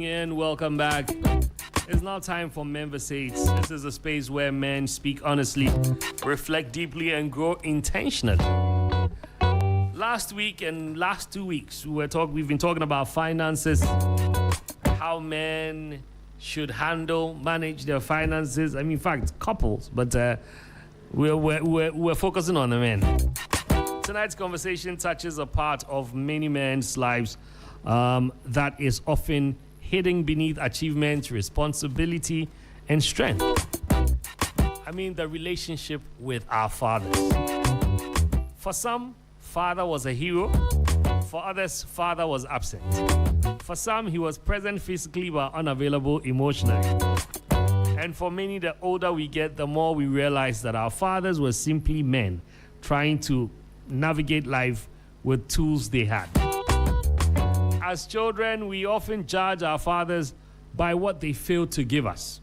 in. Welcome back. It's now time for MENVERSATE. This is a space where men speak honestly, reflect deeply, and grow intentionally. Last week and last 2 weeks, we've been talking about finances, how men should manage their finances. I mean, in fact, couples, but we're focusing on the men. Tonight's conversation touches a part of many men's lives that is often hidden beneath achievement, responsibility, and strength. I mean, the relationship with our fathers. For some, father was a hero. For others, father was absent. For some, he was present physically but unavailable emotionally. And for many, the older we get, the more we realize that our fathers were simply men trying to navigate life with tools they had. As children, we often judge our fathers by what they failed to give us,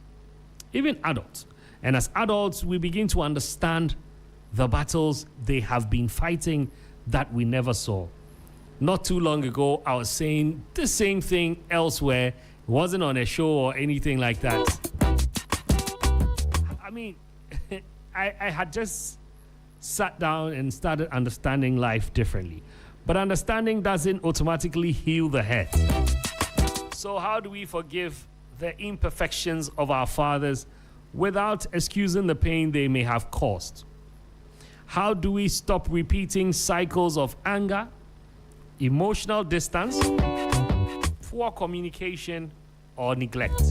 even adults. And as adults, we begin to understand the battles they have been fighting that we never saw. Not too long ago, I was saying the same thing elsewhere. It wasn't on a show or anything like that. I mean, I had just sat down and started understanding life differently. But understanding doesn't automatically heal the head. So how do we forgive the imperfections of our fathers without excusing the pain they may have caused? How do we stop repeating cycles of anger, emotional distance, poor communication, or neglect?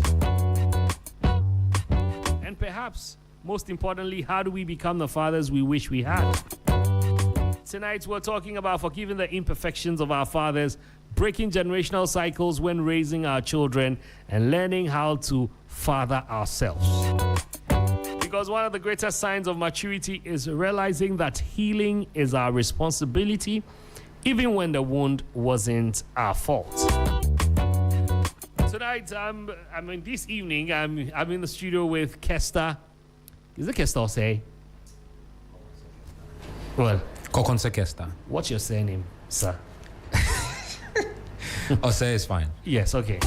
And perhaps, most importantly, how do we become the fathers we wish we had? Tonight, we're talking about forgiving the imperfections of our fathers, breaking generational cycles when raising our children, and learning how to father ourselves. Because one of the greatest signs of maturity is realizing that healing is our responsibility, even when the wound wasn't our fault. Tonight, this evening, I'm in the studio with Kester. Is it Kester or say? Well, Kokonse Kester. What's your surname, sir? Ose is fine. Yes, okay.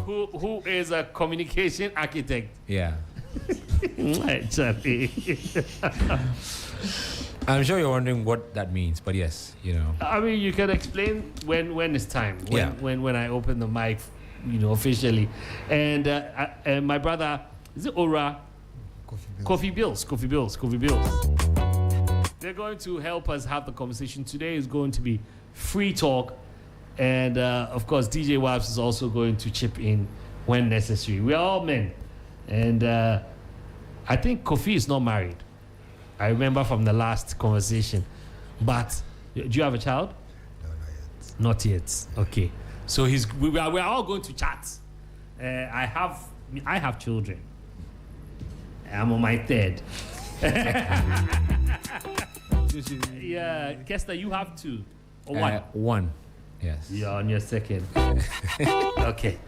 Who is a communication architect? Yeah. I'm sure you're wondering what that means, but yes, you know. I mean, you can explain when it's time. When I open the mic, officially. And my brother, is it Ora? Coffee Bills. They're going to help us have the conversation. Today is going to be free talk. And, of course, DJ Waps is also going to chip in when necessary. We are all men. And I think Kofi is not married. I remember from the last conversation. But do you have a child? No, not yet. Not yet. Okay. So we are all going to chat. I have children. I'm on my third. Yeah, Kester, you have two. Or one? One. Yes. You're on your second. Okay.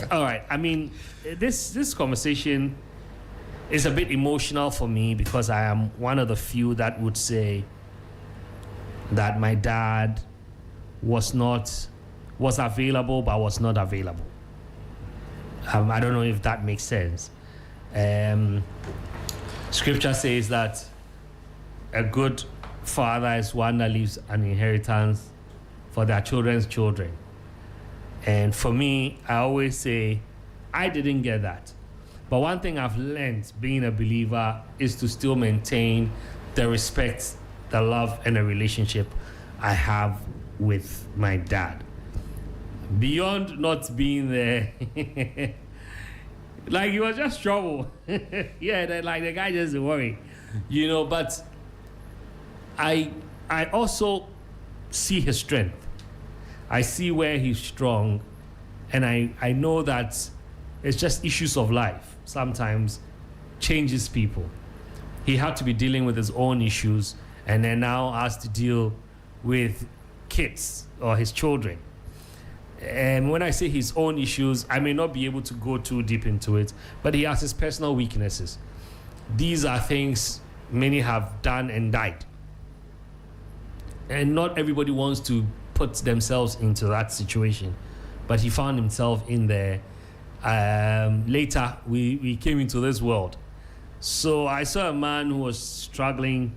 All right. I mean, this conversation is a bit emotional for me because I am one of the few that would say that my dad was available but was not available. I don't know if that makes sense. Scripture says that a good father is one that leaves an inheritance for their children's children. And for me, I always say, I didn't get that. But one thing I've learned being a believer is to still maintain the respect, the love, and the relationship I have with my dad. Beyond not being there, like, he was just trouble. Yeah, the guy just worry, but I also see his strength. I see where he's strong, and I know that it's just issues of life sometimes changes people. He had to be dealing with his own issues and then now has to deal with kids or his children. And when I say his own issues, I may not be able to go too deep into it, but he has his personal weaknesses. These are things many have done and died. And not everybody wants to put themselves into that situation. but he found himself in there. Later, we came into this world. So I saw a man who was struggling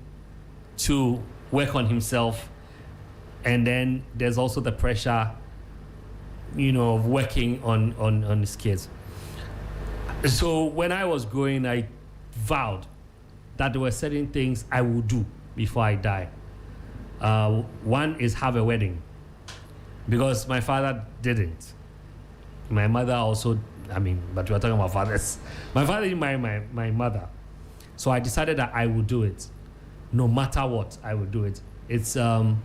to work on himself. And then there's also the pressure, of working on his kids. So when I was growing, I vowed that there were certain things I would do before I die. One is have a wedding, because my father didn't. My mother also, but we're talking about fathers. My father didn't marry my mother. So I decided that I would do it. No matter what, I would do it. It's a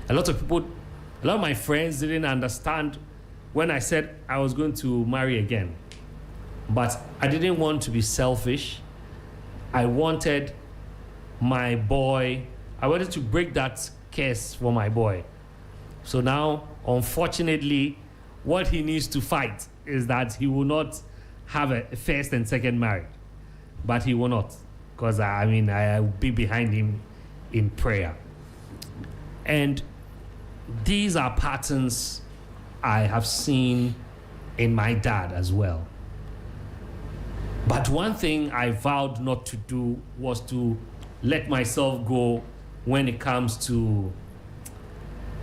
lot of my friends didn't understand when I said I was going to marry again. But I didn't want to be selfish. I wanted my boy, I wanted to break that curse for my boy. So now, unfortunately, what he needs to fight is that he will not have a first and second marriage. But he will not. Because, I will be behind him in prayer. And these are patterns I have seen in my dad as well. But one thing I vowed not to do was to let myself go when it comes to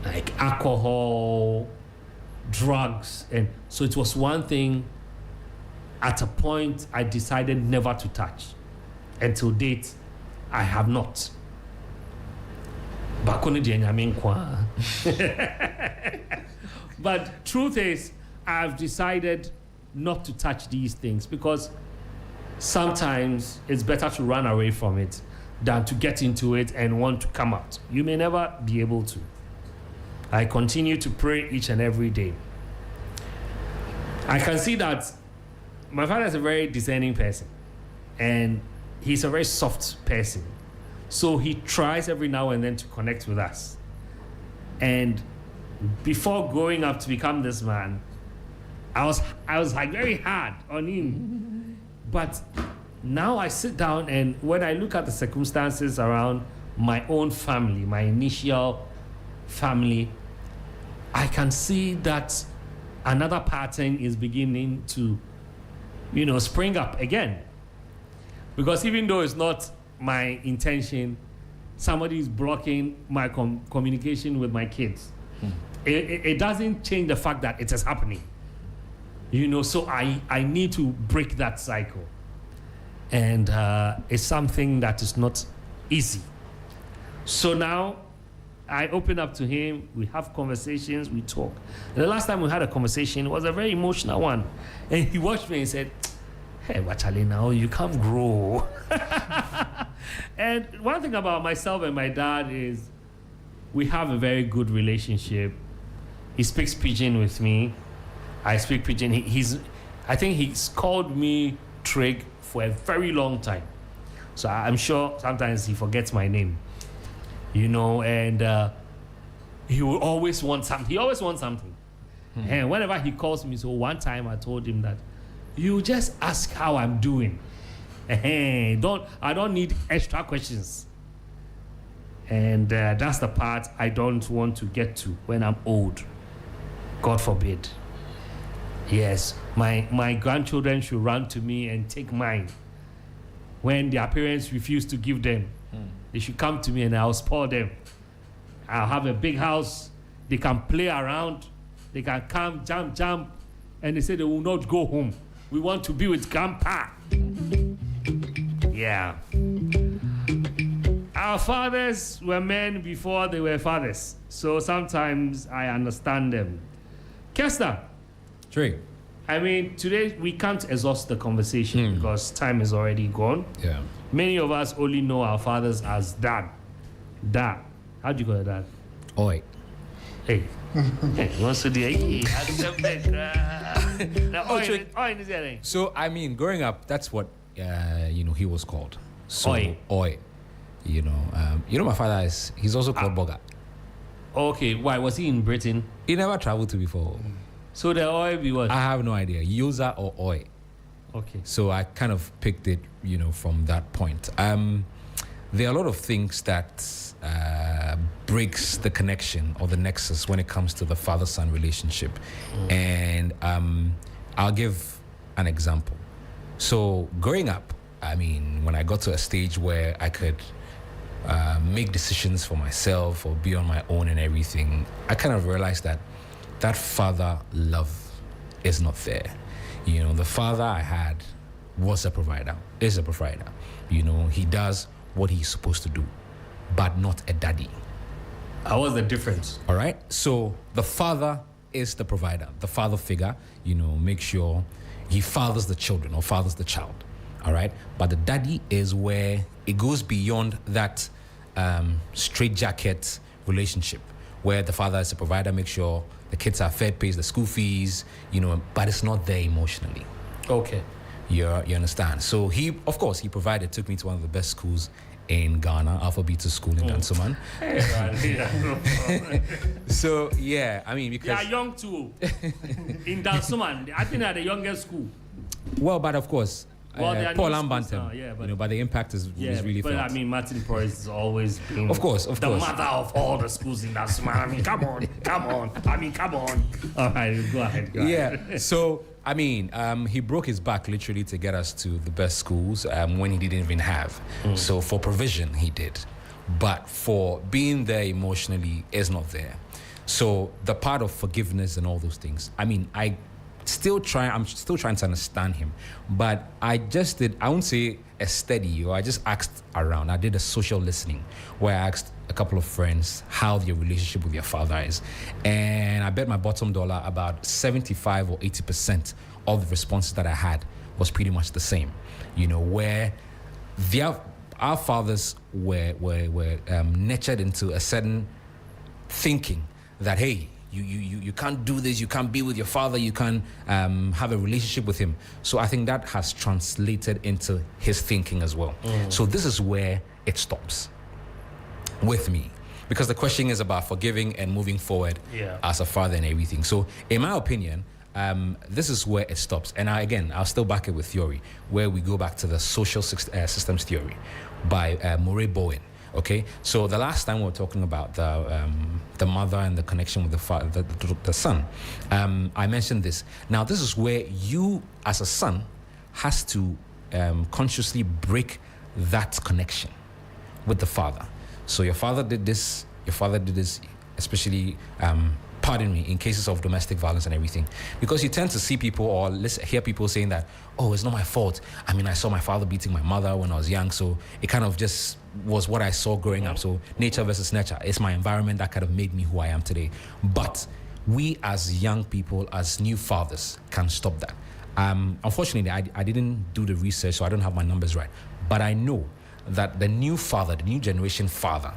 like alcohol, drugs. And so it was one thing at a point I decided never to touch. Until date, I have not. But truth is, I've decided not to touch these things because sometimes it's better to run away from it than to get into it and want to come out. You may never be able to. I continue to pray each and every day. I can see that my father is a very discerning person and he's a very soft person. So he tries every now and then to connect with us. And before growing up to become this man, I was like very hard on him. But now I sit down and when I look at the circumstances around my own family, my initial family, I can see that another pattern is beginning to, spring up again. Because even though it's not my intention, somebody is blocking my communication with my kids. It doesn't change the fact that it is happening. So I need to break that cycle. And it's something that is not easy. So now I open up to him, we have conversations, we talk. And the last time we had a conversation was a very emotional one. And he watched me and said, "Hey, Wachale, now you can't grow." And one thing about myself and my dad is we have a very good relationship. He speaks Pidgin with me. I speak Pidgin. I think he's called me Trig for a very long time. So I'm sure sometimes he forgets my name. And he will always want something. He always wants something. And whenever he calls me, so one time I told him that, you just ask how I'm doing. I don't need extra questions. And that's the part I don't want to get to when I'm old. God forbid. Yes, my grandchildren should run to me and take mine. When their parents refuse to give them, they should come to me and I'll spoil them. I'll have a big house. They can play around. They can come, jump. And they say they will not go home. We want to be with Grandpa. Yeah. Our fathers were men before they were fathers. So sometimes I understand them. Kester. True. Today we can't exhaust the conversation because time is already gone. Yeah. Many of us only know our fathers as dad. Dad. How do you call it dad? Oi. Hey. What's the day? So, growing up, that's what, he was called. So, Oi. My father he's also called Boga. Okay, why? Was he in Britain? He never traveled to before. So the Oi be what? I have no idea. User or Oi. Okay. So I kind of picked it, from that point. there are a lot of things that breaks the connection or the nexus when it comes to the father-son relationship. And I'll give an example. So growing up, I mean, when I got to a stage where I could make decisions for myself or be on my own and everything, I kind of realized that father love is not there. You know, the father I had was a provider, is a provider. You know, he does what he's supposed to do, but not a daddy. How was the difference? All right. So the father is the provider, the father figure, you know, make sure he fathers the children or fathers the child. All right. But the daddy is where it goes beyond that straitjacket relationship where the father is the provider, make sure the kids are fed, pays the school fees, you know, but it's not there emotionally. Okay. You understand? So he, of course, he provided, took me to one of the best schools in Ghana, Alpha Beta School in Dansoman. So, yeah, I mean, because... They are young too. In Dansoman, I think they are the youngest school. Well, but of course, Paul Ambantem, yeah, you know, but the impact is really but felt. I mean, Martin Porres has always been of course, the mother of all the schools in Dansoman. I mean, come on. I mean, come on. All right, go ahead. So, I mean, he broke his back literally to get us to the best schools when he didn't even have. So for provision, he did. But for being there emotionally is not there. So the part of forgiveness and all those things, I mean, I'm still trying to understand him. But I won't say a study, or I just asked around. I did a social listening where I asked a couple of friends how your relationship with your father is. And I bet my bottom dollar about 75 or 80% of the responses that I had was pretty much the same. You know, where our fathers were nurtured into a certain thinking that, hey, you can't do this, you can't be with your father, you can't have a relationship with him. So I think that has translated into his thinking as well. So this is where it stops with me, because the question is about forgiving and moving forward as a father and everything. So in my opinion, this is where it stops. And I'll still back it with theory, where we go back to the social systems theory by Murray Bowen. Okay, so the last time we were talking about the mother and the connection with the father, the son, I mentioned this. Now, this is where you, as a son, has to consciously break that connection with the father. So your father did this, especially, pardon me, in cases of domestic violence and everything. Because you tend to see people or hear people saying that, oh, it's not my fault. I mean, I saw my father beating my mother when I was young, so it kind of just was what I saw growing up. So nature versus nurture. It's my environment that kind of made me who I am today. But we as young people, as new fathers, can stop that. Unfortunately, I didn't do the research, so I don't have my numbers right. But I know that the new father, the new generation father,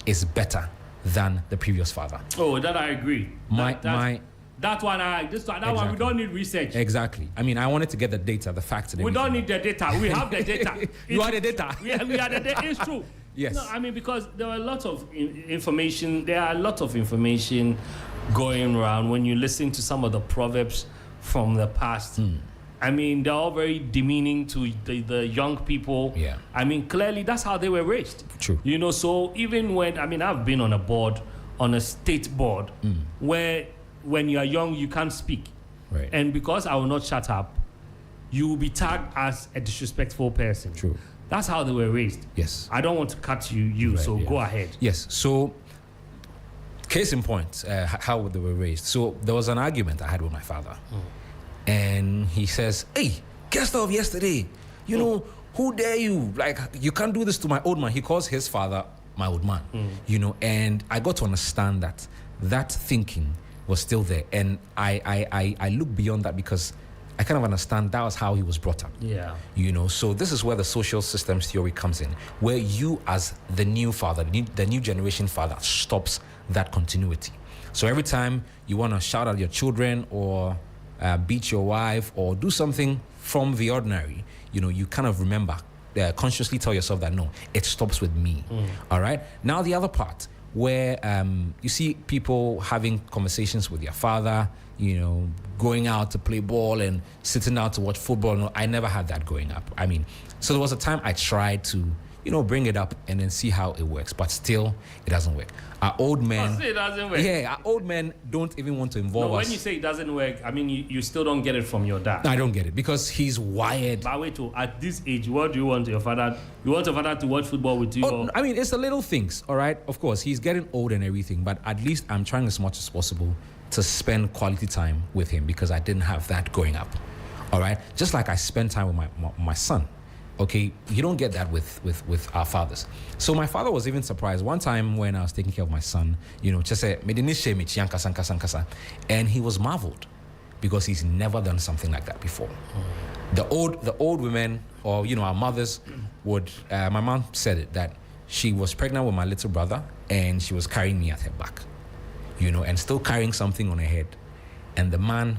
is better than the previous father. Oh, that I agree. That one, we don't need research. Exactly. I mean, I wanted to get the data, the facts. We don't need the data. We have the data. You are the data. We are the data. It's true. Yes. No, I mean, because there are a lot of information. There are a lot of information going around when you listen to some of the proverbs from the past. I mean, they're all very demeaning to the young people. Yeah. I mean, clearly, that's how they were raised. True. You know, so even when, I mean, I've been on a state board, where when you are young, you can't speak. Right. And because I will not shut up, you will be tagged as a disrespectful person. True. That's how they were raised. Yes. I don't want to cut you, Right, so yeah. go ahead. Yes. So, case in point, how they were raised. So, there was an argument I had with my father. And he says, hey, guest of yesterday, you know, who dare you? Like, you can't do this to my old man. He calls his father my old man, you know, and I got to understand that thinking was still there. And I look beyond that because I kind of understand that was how he was brought up. Yeah. You know, so this is where the social systems theory comes in, where you as the new father, the new generation father, stops that continuity. So every time you want to shout at your children or beat your wife or do something from the ordinary, you know, you kind of remember, consciously tell yourself that, no, it stops with me. All right. Now, the other part where you see people having conversations with their father, you know, going out to play ball and sitting out to watch football. No, I never had that growing up. I mean, so there was a time I tried to, bring it up and then see how it works. But still, it doesn't work. Our old men... it doesn't work. Yeah, our old men don't even want to involve us. When you say it doesn't work, I mean, you still don't get it from your dad. I don't get it because he's wired. But wait, at this age, what do you want your father? You want your father to watch football with you? I mean, it's the little things, all right? Of course, he's getting old and everything, but at least I'm trying as much as possible to spend quality time with him because I didn't have that growing up, all right? Just like I spend time with my son. Okay, you don't get that with our fathers. So my father was even surprised one time when I was taking care of my son, just say, and he was marveled because he's never done something like that before. The old women, or our mothers would, my mom said it, that she was pregnant with my little brother and she was carrying me at her back, and still carrying something on her head. And the man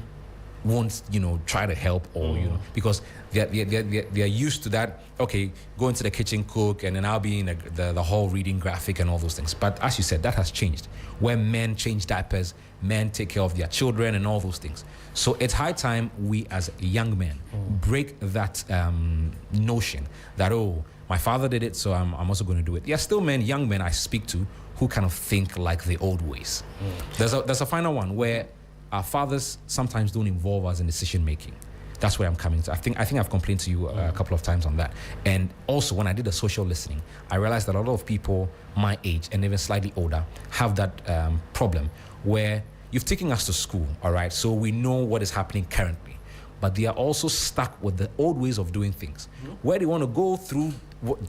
won't try to help or because they're used to that. Okay, go into the kitchen, cook, and then I'll be in the hall reading graphic and all those things. But as you said, that has changed, where men change diapers, men take care of their children and all those things. So it's high time we as young men break that notion that, oh, my father did it, so I'm also going to do it. There are still young men I speak to who kind of think like the old ways. There's a final one where our fathers sometimes don't involve us in decision making. That's where I'm coming to. I think I've complained to you a couple of times on that. And also, when I did the social listening, I realized that a lot of people my age and even slightly older have that problem where you've taken us to school, all right? So we know what is happening currently. But they are also stuck with the old ways of doing things, where they want to go through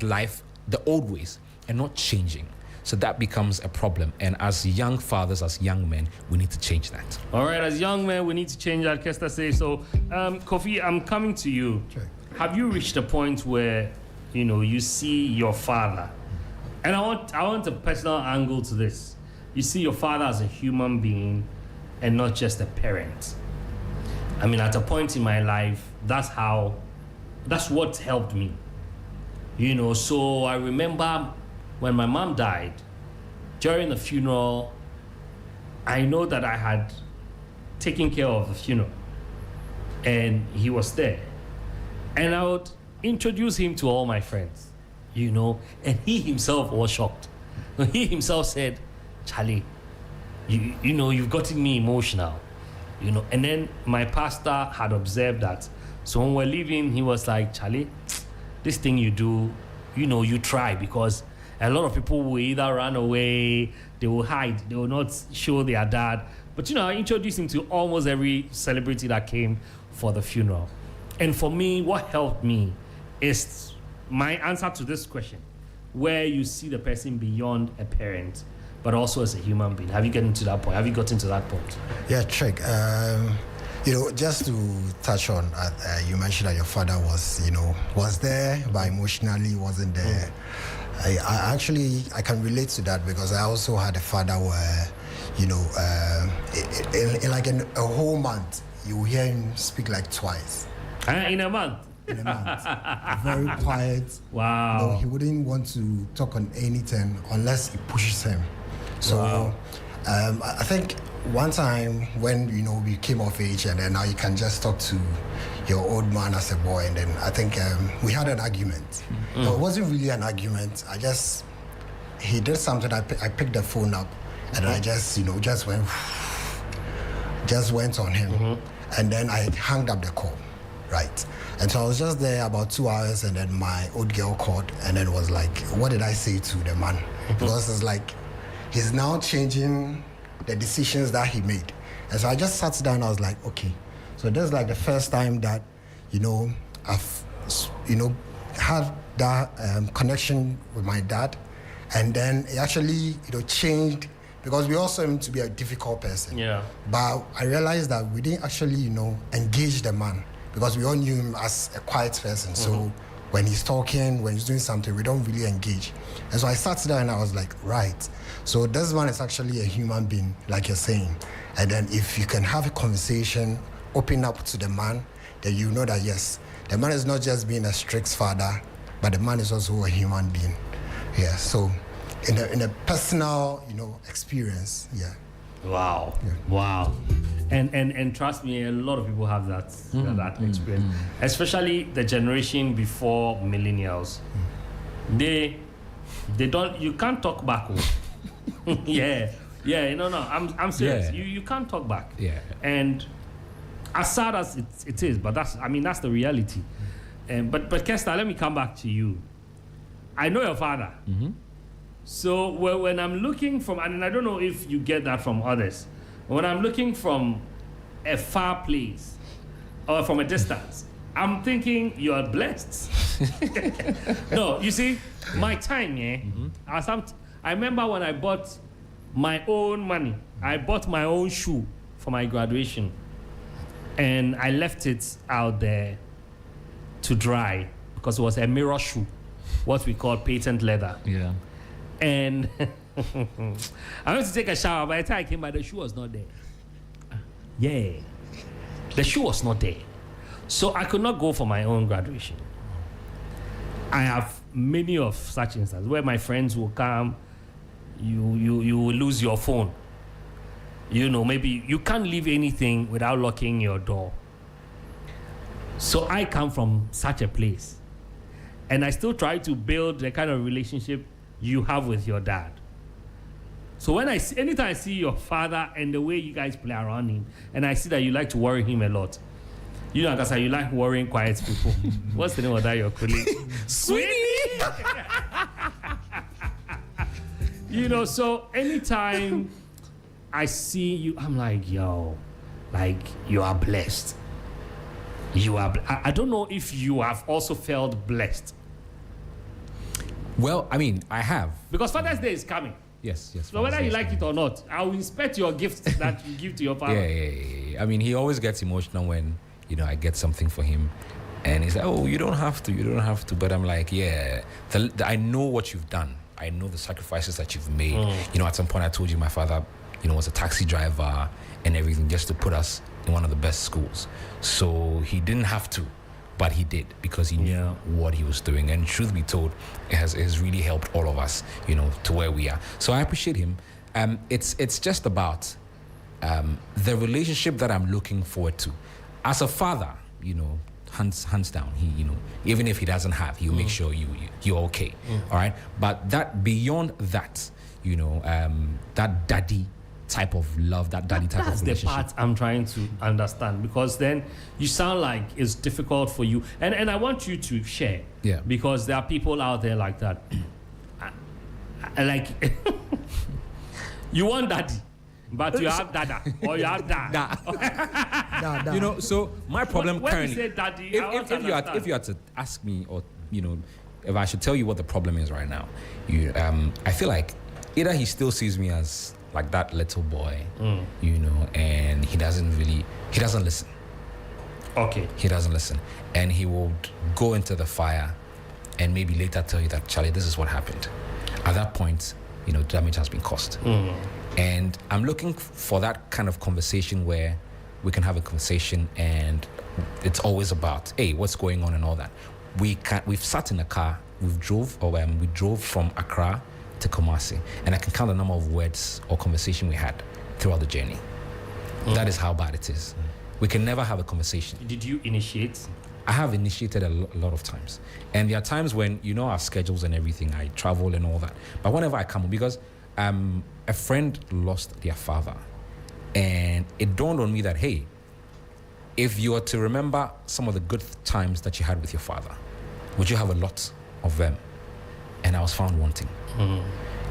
life the old ways and not changing. So that becomes a problem. And as young fathers, as young men, we need to change that. All right, as young men, we need to change that, Kester says. So, Kofi, I'm coming to you. Sure. Have you reached a point where, you see your father? And I want a personal angle to this. You see your father as a human being and not just a parent. I mean, at a point in my life, that's what helped me. So I remember when my mom died, during the funeral, I know that I had taken care of the funeral and he was there. And I would introduce him to all my friends, and he himself was shocked. He himself said, Charlie, you've gotten me emotional, And then my pastor had observed that. So when we're leaving, he was like, Charlie, this thing you do, you try, because a lot of people will either run away, they will hide, they will not show their dad. But, I introduced him to almost every celebrity that came for the funeral. And for me, what helped me is my answer to this question, where you see the person beyond a parent, but also as a human being. Have you gotten to that point? Have you gotten to that point? Yeah, Trig. Just to touch on, you mentioned that your father was there, but emotionally wasn't there. I can relate to that because I also had a father where, in a whole month, you hear him speak like twice. In a month? In a month. Very quiet. Wow. He wouldn't want to talk on anything unless it pushes him. So wow. I think one time when, we came of age and then now you can just talk to your old man as a boy, and then I think we had an argument. But it wasn't really an argument. He did something, I picked the phone up and I just went on him. And then I hung up the call, right? And so I was just there about 2 hours and then my old girl called and then was like, what did I say to the man? Because it's like, he's now changing the decisions that he made. And so I just sat down and I was like, okay. So this is like the first time that, I've, had that connection with my dad. And then it actually, changed because we also him to be a difficult person. Yeah. But I realized that we didn't actually, engage the man because we all knew him as a quiet person. So when he's talking, when he's doing something, we don't really engage. And so I sat there and I was like, right. So this man is actually a human being, like you're saying. And then if you can have a conversation, open up to the man, then you know that, yes, the man is not just being a strict father, but the man is also a human being. Yeah, so in a personal, experience, yeah. Wow. Yeah. Wow. And trust me, a lot of people have that experience, especially the generation before millennials. They don't. You can't talk back. Yeah. No. I'm serious. Yeah. You can't talk back. Yeah. And as sad as it is, but that's the reality. But Kester, let me come back to you. I know your father. Mm-hmm. So when I'm looking from, and I don't know if you get that from others, when I'm looking from a far place or from a distance, I'm thinking you are blessed. No, you see, my time, I remember when I bought my own money, I bought my own shoe for my graduation, and I left it out there to dry because it was a mirror shoe, what we call patent leather. Yeah. And I went to take a shower. By the time I came back, the shoe was not there. Yeah. The shoe was not there. So I could not go for my own graduation. I have many of such instances where my friends will come, you will lose your phone. You know, maybe you can't leave anything without locking your door. So I come from such a place. And I still try to build the kind of relationship you have with your dad. So anytime I see your father and the way you guys play around him, and I see that you like to worry him a lot. You know, because you like worrying quiet people. What's the name of that, your colleague? Sweetie! You know, so anytime I see you, I'm like, yo, like, you are blessed. I don't know if you have also felt blessed. Well, I mean, I have. Because Father's Day is coming. Yes. So whether you like it or not, I will inspect your gift that you give to your father. Yeah. I mean, he always gets emotional when, you know, I get something for him. And he's like, oh, you don't have to. But I'm like, yeah, I know what you've done. I know the sacrifices that you've made. You know, at some point I told you my father, you know, was a taxi driver and everything just to put us in one of the best schools. So he didn't have to, but he did because he knew what he was doing. And truth be told, it has really helped all of us, you know, to where we are. So I appreciate him. It's just about the relationship that I'm looking forward to. As a father, you know, hands down, he, you know, even if he doesn't have, he'll make sure you're okay. All right. But that beyond that, you know, that daddy type of love, that daddy type of relationship. That's the part I'm trying to understand, because then you sound like it's difficult for you. And I want you to share. Yeah. Because there are people out there like that. Like, you want daddy, but you have dada, or you have dad. Da. You know, so my problem when currently, you say daddy, if you had to ask me, or, you know, if I should tell you what the problem is right now, I feel like either he still sees me as like that little boy, you know, and he doesn't listen. Okay. He doesn't listen. And he will go into the fire and maybe later tell you that, Charlie, this is what happened. At that point, you know, damage has been caused. And I'm looking for that kind of conversation where we can have a conversation and it's always about, hey, what's going on and all that. We've sat in a car, we drove from Accra to Kumasi, and I can count the number of words or conversation we had throughout the journey. That is how bad it is. We can never have a conversation. Did you initiate? I have initiated a lot of times. And there are times when, you know, our schedules and everything, I travel and all that. But whenever I come, because a friend lost their father, and it dawned on me that, hey, if you were to remember some of the good times that you had with your father, would you have a lot of them? And I was found wanting.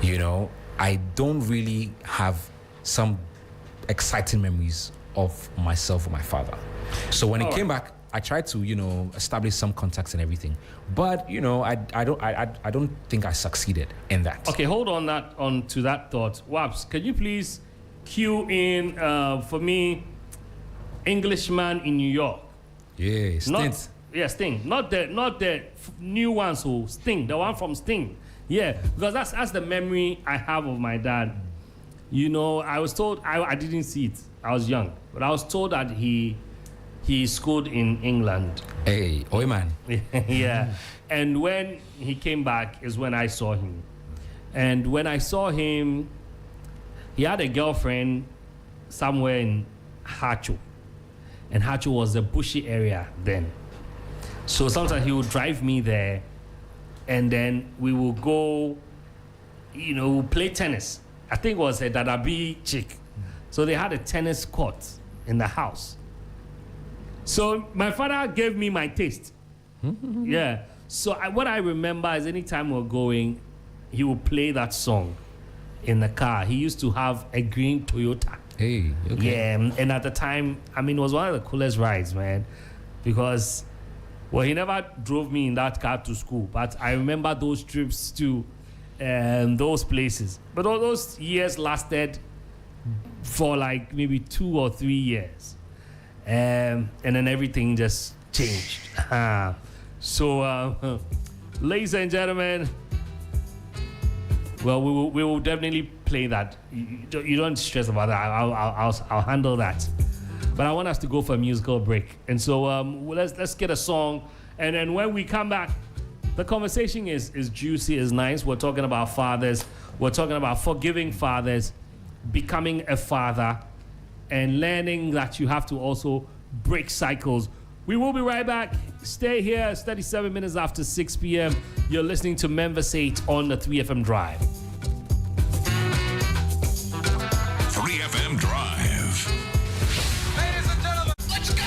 You know, I don't really have some exciting memories of myself with my father. So when he came back, I tried to, you know, establish some contacts and everything. But, you know, I don't think I succeeded in that. Okay, hold on to that thought. Waps, can you please cue in for me Englishman in New York? Yeah, Sting. Sting. Not the new one, so Sting, the one from Sting. Yeah, because that's the memory I have of my dad. You know, I was told, I didn't see it. I was young. But I was told that he schooled in England. Hey, oi man. Yeah. And when he came back is when I saw him. And when I saw him, he had a girlfriend somewhere in Hacho. And Hacho was a bushy area then. So sometimes he would drive me there and then we will go, play tennis. I think it was a Dadabi chick. So they had a tennis court in the house. So my father gave me my taste. Yeah. So what I remember is anytime we're going, he would play that song in the car. He used to have a green Toyota. Hey, okay. Yeah, and at the time, it was one of the coolest rides, man, because, he never drove me in that car to school, but I remember those trips to those places. But all those years lasted for like maybe 2 or 3 years, and then everything just changed. So, ladies and gentlemen, well, we will definitely play that. You don't stress about that. I'll handle that. But I want us to go for a musical break, and so let's get a song, and then when we come back, the conversation is juicy, is nice. We're talking about fathers. We're talking about forgiving fathers, becoming a father, and learning that you have to also break cycles. We will be right back. Stay here. It's 37 minutes after 6 p.m. You're listening to MENVERSATE on the 3FM Drive. 3FM Drive. Ladies and gentlemen, let's go!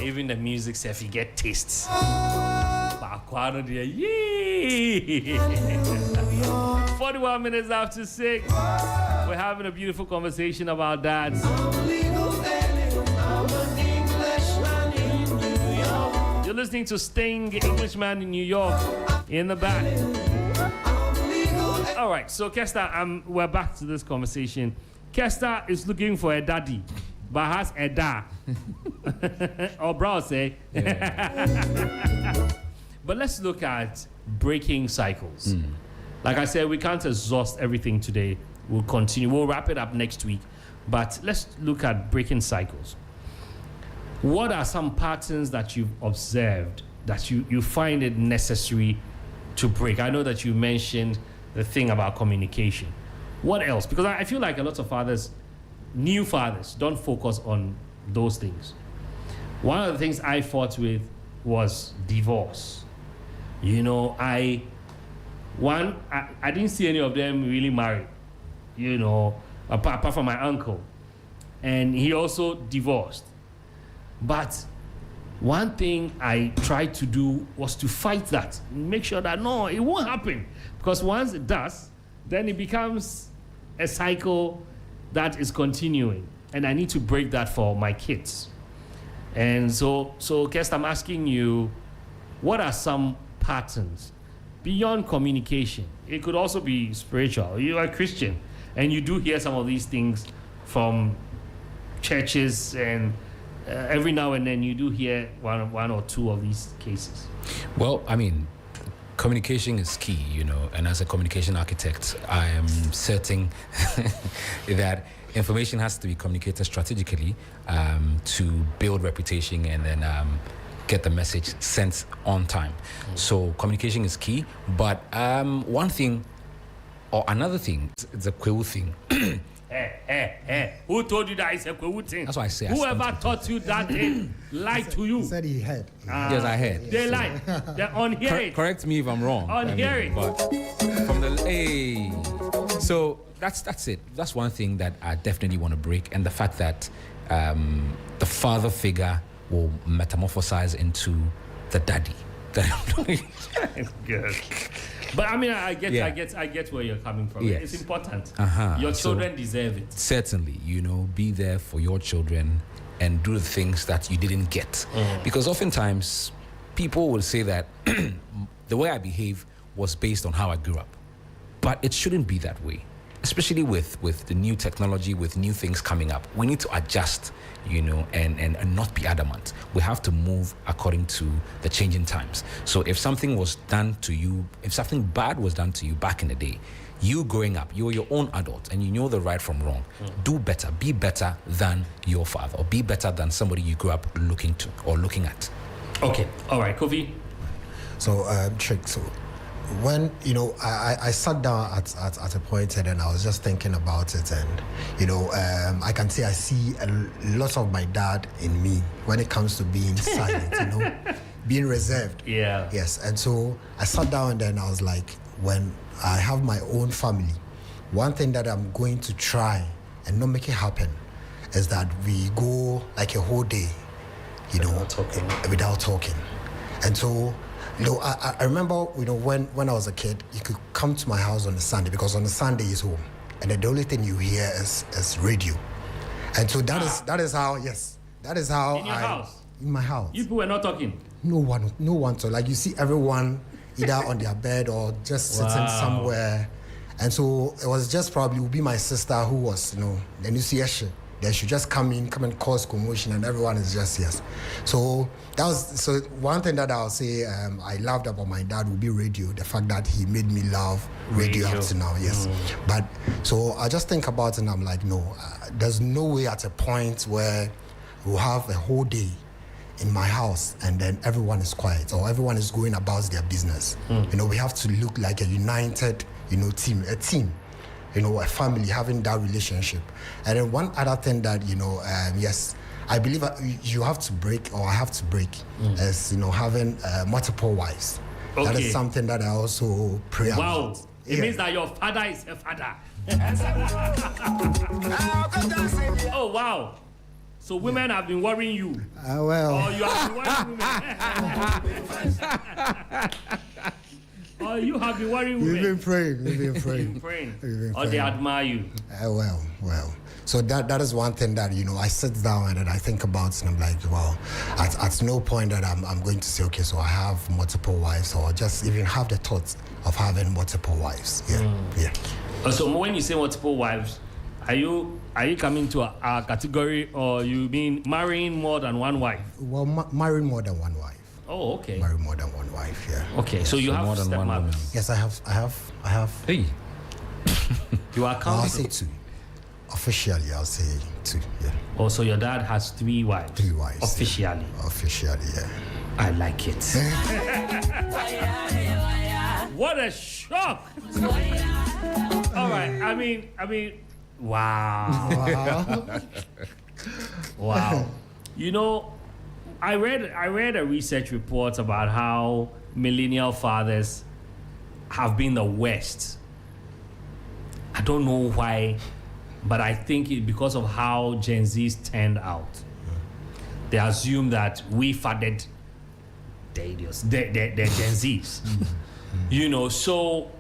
Even the music, if you get tastes. But Aquano dear. Yee! 41 minutes after 6. We're having a beautiful conversation about dads. You're listening to Sting, Englishman in New York, in the back. All right, so Kester, we're back to this conversation. Kester is looking for a daddy, but has a da. Or bro say. But let's look at breaking cycles. Like I said, we can't exhaust everything today. We'll continue. We'll wrap it up next week. But let's look at breaking cycles. What are some patterns that you've observed that you find it necessary to break? I know that you mentioned the thing about communication. What else? Because I feel like a lot of fathers, new fathers, don't focus on those things. One of the things I fought with was divorce. You know, I didn't see any of them really married, you know, apart from my uncle. And he also divorced. But one thing I tried to do was to fight that, make sure that no, it won't happen. Because once it does, then it becomes a cycle that is continuing. And I need to break that for my kids. And so Kest, I'm asking you, what are some patterns beyond communication? It could also be spiritual. You are a Christian, and you do hear some of these things from churches, and every now and then you do hear one or two of these cases. Well, I mean, communication is key, you know, and as a communication architect, I am certain that information has to be communicated strategically to build reputation and then get the message sent on time. So communication is key, but one thing or another thing, it's a cool thing. Who told you that it's a good thing? That's what I say. Whoever taught you that they lied to you. He said he heard. Yes, I heard. They lied. They're on hear it. Correct me if I'm wrong. On hear it. But from the so that's it. That's one thing that I definitely want to break, and the fact that the father figure will metamorphosize into the daddy. Good. But I mean, I get where you're coming from. Yes. It's important. So, Your children deserve it. Certainly, you know, be there for your children and do the things that you didn't get. Because oftentimes, people will say that the way I behave was based on how I grew up. But it shouldn't be that way. Especially with the new technology, with new things coming up. We need to adjust, you know, and not be adamant. We have to move according to the changing times. So if something was done to you, if something bad was done to you back in the day, you growing up, you're your own adult and you know the right from wrong. Do better, be better than your father, or be better than somebody you grew up looking to or looking at. Okay, all right, Kofi. So, Trick, so when, you know, I sat down at a point and then I was just thinking about it, and, you know, I can say I see a lot of my dad in me when it comes to being silent, you know, being reserved. Yeah. Yes, and so I sat down and then I was like, when I have my own family, one thing that I'm going to try and not make it happen is that we go like a whole day, you know, without talking. And so, you know, I remember, you know, when I was a kid, you could come to my house on a Sunday, because on a Sunday is home, and then the only thing you hear is radio. And so that is how, yes, that is how in your house? In my house. You people were not talking? No one. So like you see everyone either on their bed or just sitting somewhere. And so it was just probably would be my sister who was, you know, then you see Eshe. They should just come and cause commotion, and everyone is just yes. So one thing that I'll say I loved about my dad would be radio. The fact that he made me love radio up to now, yes. But so I just think about it and I'm like, no, there's no way at a point where we'll have a whole day in my house and then everyone is quiet or everyone is going about their business. You know, we have to look like a united, you know, a team. You know, a family, having that relationship. And then one other thing that, you know, yes, I believe you have to break, or I have to break, is, you know, having multiple wives. Okay. That is something that I also pray about. It means that your father is a father. Oh, wow. So women have been worrying you. Well. Or you have been worrying women. Or you have been worrying women. We've been praying. We've been praying. Or they admire you. Well. So that is one thing that, I sit down and then I think about, and I'm like, well, at no point that I'm going to say, okay, so I have multiple wives, or just even have the thoughts of having multiple wives. Yeah. So when you say multiple wives, are you coming to a category, or you mean marrying more than one wife? Well, marrying more than one wife. Oh, okay. Marry more than one wife, yeah. Okay, so you have more than one woman. stepmothers. Yes, I have. Hey. You are I'll counting. say 2. Officially, I'll say 2, yeah. Oh, so your dad has 3 wives. 3 wives. Officially. Yeah. Officially, yeah. I like it. What a shock! All right, I mean, wow. Wow. I read a research report about how millennial fathers have been the worst. I don't know why, but I think it's because of how Gen Zs turned out. They assume that we fathered the idiots, the Gen Zs. So.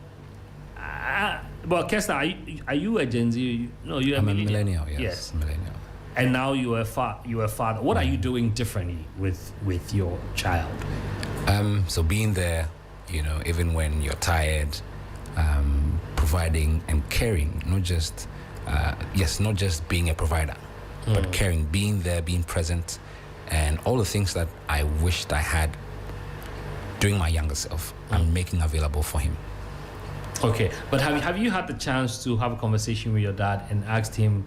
But Kester, are you a Gen Z? No, you're a millennial. Yes. Millennial. And now you are a father. What are you doing differently with your child? So being there, even when you're tired, providing and caring, not just being a provider, but caring, being there, being present, and all the things that I wished I had during my younger self, I'm making available for him. Okay, but have you had the chance to have a conversation with your dad and asked him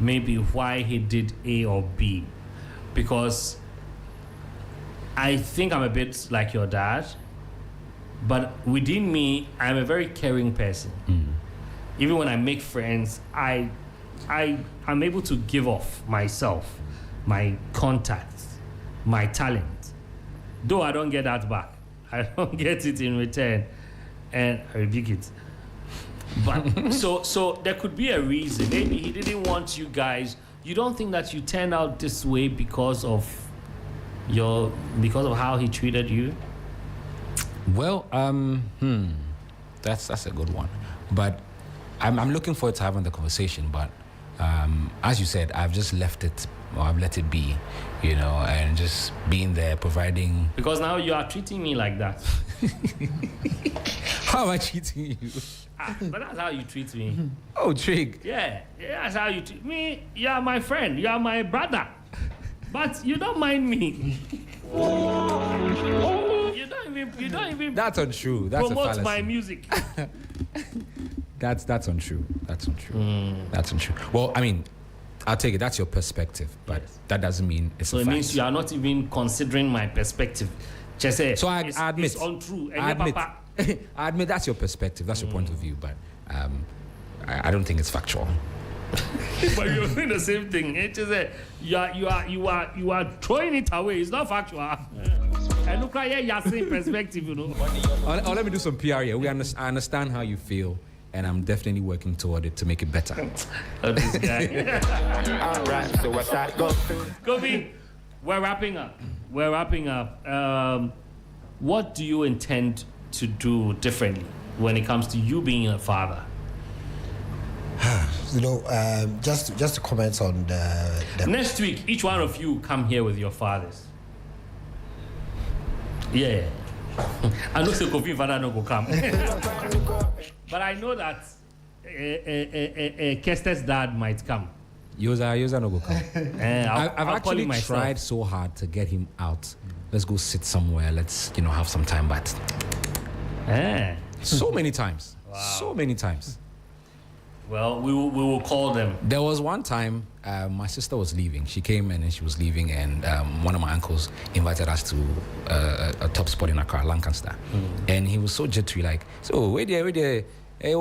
maybe why he did A or B? Because I think I'm a bit like your dad, but within me, I'm a very caring person. Even when I make friends, I'm able to give off myself, my contacts, my talent. Though I don't get that back. I don't get it in return. And I rebuke it. But so there could be a reason. Maybe he didn't want you guys. You don't think that you turned out this way because of how he treated you? Well, that's a good one. But I'm looking forward to having the conversation. But as you said, I've just left it, or I've let it be, and just being there, providing. Because now you are treating me like that. How am I treating you? But that's how you treat me. Oh, Trig. Yeah, that's how you treat me. You are my friend. You are my brother. But you don't mind me. You don't even. That's untrue. That's promote a fallacy. my music. That's untrue. That's untrue. That's untrue. Well, I mean, I'll take it. That's your perspective, but that doesn't mean it's so a it fact. means you are not even considering my perspective. Just say, So I admit, it's untrue. I admit that's your perspective, that's your point of view, but I don't think it's factual. But you're doing the same thing. It's just that you are throwing it away. It's not factual. And look like you're saying perspective, Oh, let me do some PR here. I understand how you feel, and I'm definitely working toward it to make it better. Oh, this guy. All right, so what's that go? Kobe, we're wrapping up. What do you intend to do differently when it comes to you being a father? Just to comment on the Next week, each one of you come here with your fathers. Yeah. I know the Kofi father no go come. But I know that Kester's dad might come. Yosa no go come. I've I'll actually tried so hard to get him out. Let's go sit somewhere. Let's have some time. But so many times, so many times. Well, we will call them. There was one time my sister was leaving. She came in and she was leaving, and one of my uncles invited us to a top spot in Accra, Lancaster. And he was so jittery, like, so where there, and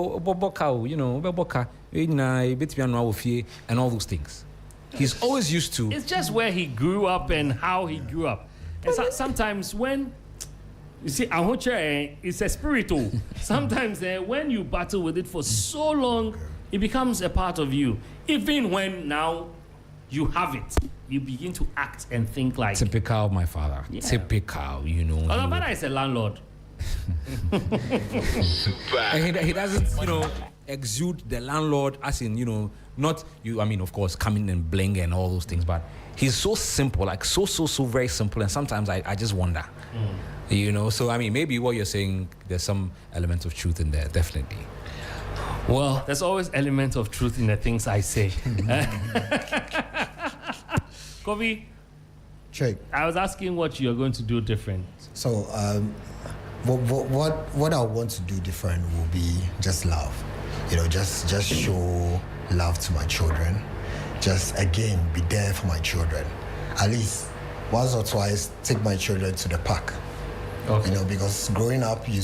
all those things. He's always used to. It's just where he grew up and how he grew up. And sometimes when you see, it's a spiritual. Sometimes when you battle with it for so long, it becomes a part of you. Even when now you have it, you begin to act and think like. Typical of my father. Yeah. Typical, you know. Oh, my father is a landlord. And he doesn't, exude the landlord as in, not you. I mean, of course, coming and bling and all those things, but he's so simple, like so very simple. And sometimes I just wonder, So I mean, maybe what you're saying, there's some element of truth in there, definitely. Well, there's always element of truth in the things I say. Kobe, Check. I was asking what you're going to do different. So, what I want to do different will be just love. Just show love to my children. Just again be there for my children. At least once or twice, take my children to the park. Okay. Because growing up, you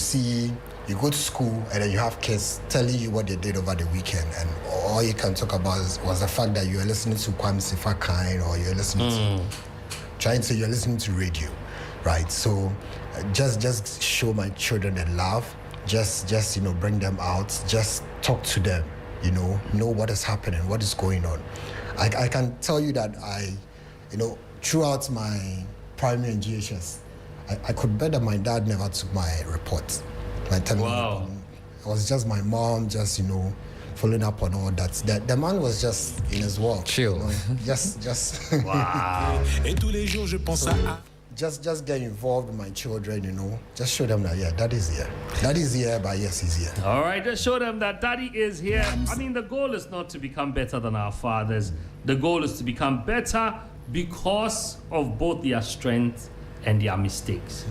go to school and then you have kids telling you what they did over the weekend, and all you can talk about was the fact that you are listening to Kwame Sifakai, or you're listening to you're listening to radio, right? So just show my children the love. Just bring them out. Just talk to them. Know what is happening, what is going on. I can tell you that throughout my primary and GHS, I could bet that my dad never took my report. Wow. It was just my mom, following up on all that. The man was just in his world. Chill. Just Wow. just get involved with my children, Just show them that, yeah, Daddy's here. Daddy's here, but yes, he's here. All right, just show them that Daddy is here. I mean, the goal is not to become better than our fathers. The goal is to become better because of both their strengths and their mistakes.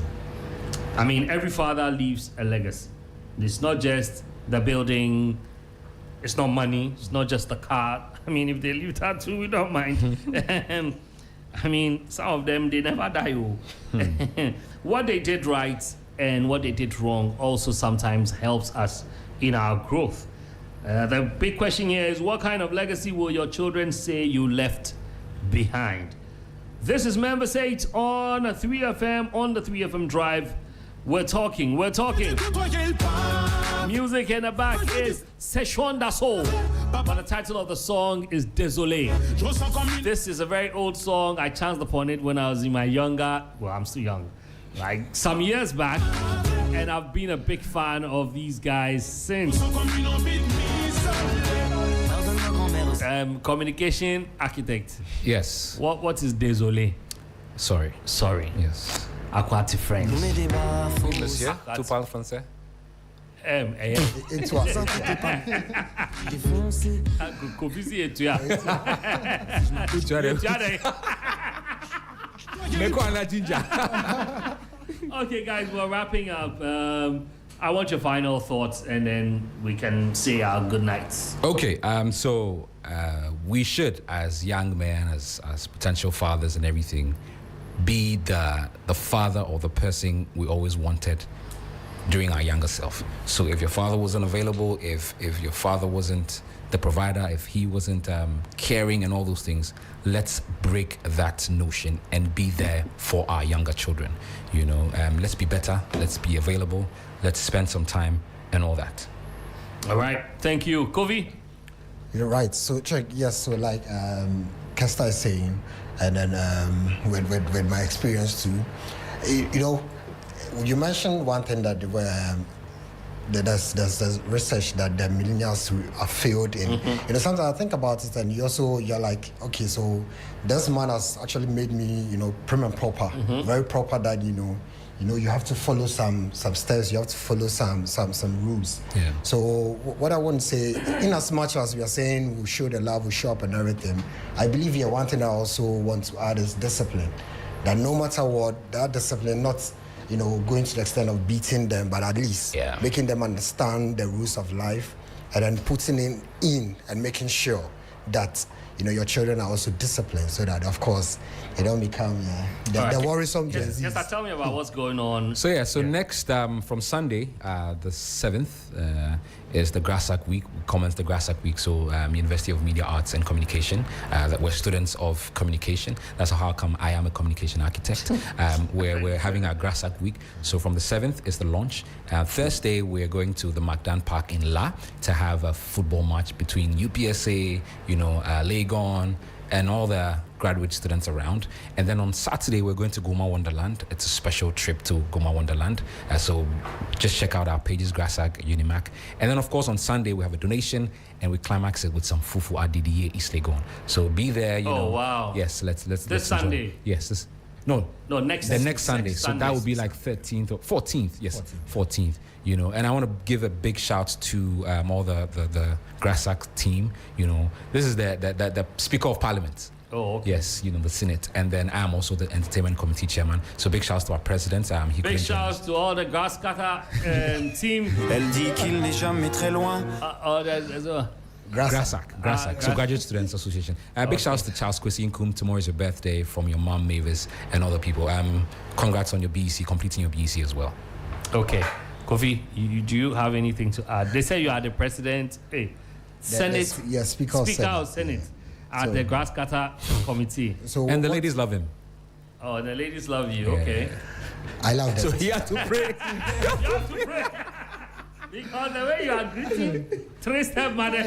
I mean, every father leaves a legacy. It's not just the building, it's not money, it's not just the car. I mean, if they leave that too, we don't mind. I mean, some of them, they never die. What they did right and what they did wrong also sometimes helps us in our growth. The big question here is, what kind of legacy will your children say you left behind? This is MENVERSATE on 3FM, on the 3FM Drive. We're talking. Music in the back is Session d'Assaut. But the title of the song is Désolé. This is a very old song. I chanced upon it when I was in my I'm still young, like some years back. And I've been a big fan of these guys since. Communication architect. Yes. What is Désolé? Sorry. Yes. Aquati friends. Monsieur, tu parles français? Et toi? Okay, guys, we're wrapping up. I want your final thoughts, and then we can say our good nights. Okay, so we should, as young men, as potential fathers and everything, be the father or the person we always wanted during our younger self. So if your father wasn't available, if your father wasn't the provider, if he wasn't caring and all those things, let's break that notion and be there for our younger children. Let's be better, let's be available, let's spend some time and all that. All right, thank you. Kovi? You're right. So check, yes, so like Kesta is saying, and then with my experience too, you mentioned one thing that there's research that the millennials are failed in. Sometimes I think about it, and you're like, okay, so this man has actually made me, prim and proper, very proper. That you have to follow some steps, you have to follow some rules. Yeah. So what I want to say, in as much as we are saying we show the love, we show up and everything, I believe here one thing I also want to add is discipline. That no matter what, that discipline, not going to the extent of beating them, but at least making them understand the rules of life, and then putting in and making sure that your children are also disciplined, so that of course they don't become the worrisome Gen Zs. Yes, tell me about what's going on. So next from Sunday, the 7th, is the Grassack Week. We commence the Grassack Week. So University of Media Arts and Communication, that we're students of communication. That's how come I am a communication architect. Where we're having our Grassack Week. So from the 7th is the launch. Thursday we're going to the Magdan Park in La to have a football match between UPSA, Legon, and all the graduate students around. And then on Saturday, we're going to Goma Wonderland. It's a special trip to Goma Wonderland. So just check out our pages, Grasag, Unimac. And then, of course, on Sunday, we have a donation, and we climax it with some fufu adidiye East Legon. So be there, you know. Oh, wow. Yes, let's This enjoy. Sunday? Yes, no, next Sunday. Next So that would be like 13th or 14th. Yes, 14th. You know, and I want to give a big shout to all the Grassack team. You know, this is the Speaker of Parliament. Oh, okay. Yes, you know, the Senate. And then I'm also the Entertainment Committee Chairman. So big shouts to our president. Big shouts to all the Grasscutter team. Elle dit qu'il n'est jamais très loin. Grassack. So Graduate Students Association. Big shouts to Charles Kwesi Nkum. Tomorrow is your birthday, from your mom Mavis and other people. Congrats on your BEC, completing your BEC as well. Okay. Kofi, do you have anything to add? They say you are the president, Senate, Speaker of Senate, at the Grasscutter Committee. So and the ladies love him. Oh, the ladies love you. Yeah. Okay. I love them. So he had to pray. You have to pray. Because the way you are greeting, 3-step mother.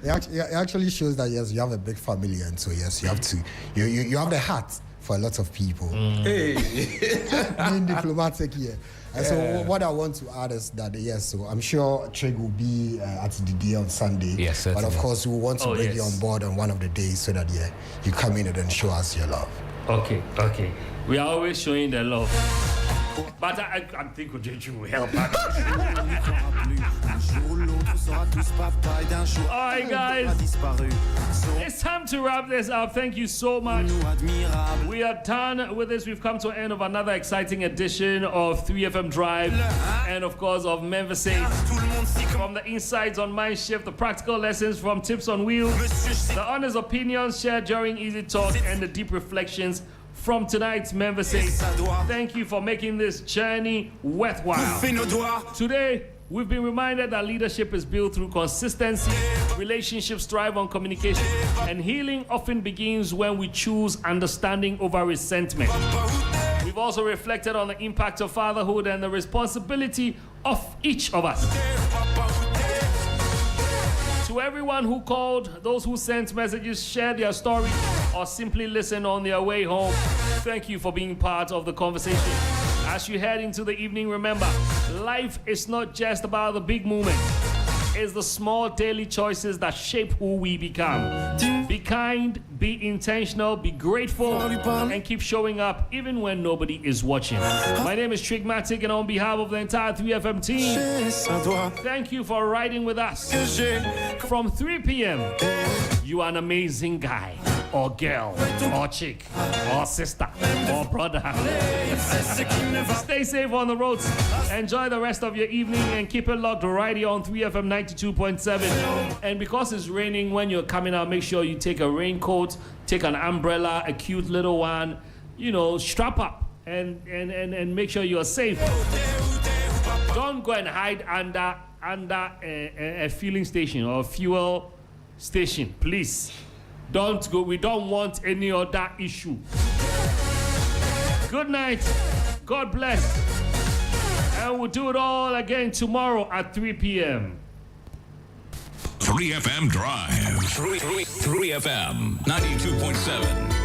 It actually shows that, yes, you have a big family, and so, yes, you have to, you have the heart for a lot of people. Hey. Being diplomatic here. And so what I want to add is that, yes, so I'm sure Trig will be at the day on Sunday. Yes, certainly. But of course, we want to bring you on board on one of the days so that, you come in and then show us your love. Okay. We are always showing the love. But I think Ujeju will help us. Alright, guys. It's time to wrap this up. Thank you so much. We are done with this. We've come to an end of another exciting edition of 3FM Drive and, of course, of MENVERSATE. From the insights on Mind Shift, the practical lessons from Tips on Wheels, the honest opinions shared during Easy Talk, and the deep reflections from tonight's MENVERSATE. Thank you for making this journey worthwhile. Today, we've been reminded that leadership is built through consistency, relationships thrive on communication, and healing often begins when we choose understanding over resentment. We've also reflected on the impact of fatherhood and the responsibility of each of us. To everyone who called, those who sent messages, shared their stories, or simply listened on their way home, thank you for being part of the conversation. As you head into the evening, remember, life is not just about the big moments. It's the small daily choices that shape who we become. Be kind, be intentional, be grateful, and keep showing up even when nobody is watching. My name is Trigmatic, and on behalf of the entire 3FM team, thank you for riding with us. From 3 p.m., you are an amazing guy, or girl, or chick, or sister, or brother. Stay safe on the roads. Enjoy the rest of your evening and keep it locked right here on 3FM 92.7. And because it's raining, when you're coming out, make sure you take a raincoat, take an umbrella, a cute little one, strap up and make sure you're safe. Don't go and hide under a filling station or a fuel station, please. Don't go. We don't want any other issue. Good night. God bless. And we'll do it all again tomorrow at 3 p.m. 3FM Drive. 3FM 92.7.